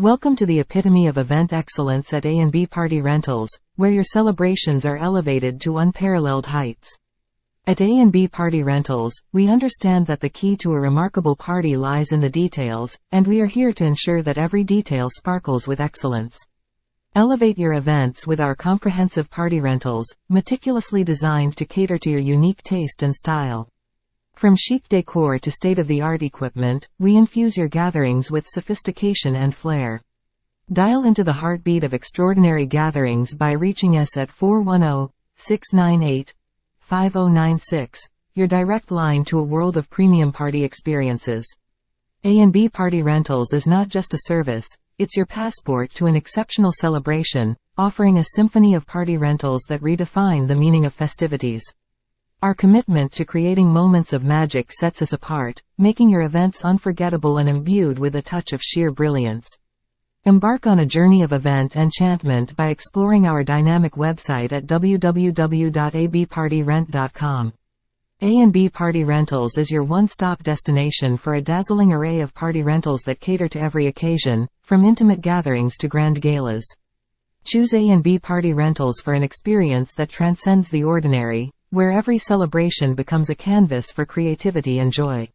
Welcome to the epitome of event excellence at A&B Party Rentals, where your celebrations are elevated to unparalleled heights. At A&B Party Rentals, we understand that the key to a remarkable party lies in the details, and we are here to ensure that every detail sparkles with excellence. Elevate your events with our comprehensive party rentals, meticulously designed to cater to your unique taste and style. From chic decor to state-of-the-art equipment, we infuse your gatherings with sophistication and flair. Dial into the heartbeat of extraordinary gatherings by reaching us at 410-698-5096, your direct line to a world of premium party experiences. A&B Party Rentals is not just a service, it's your passport to an exceptional celebration, offering a symphony of party rentals that redefine the meaning of festivities. Our commitment to creating moments of magic sets us apart, making your events unforgettable and imbued with a touch of sheer brilliance. Embark on a journey of event enchantment by exploring our dynamic website at www.abpartyrent.com. A&B Party Rentals is your one-stop destination for a dazzling array of party rentals that cater to every occasion, from intimate gatherings to grand galas. Choose A&B Party Rentals for an experience that transcends the ordinary, where every celebration becomes a canvas for creativity and joy.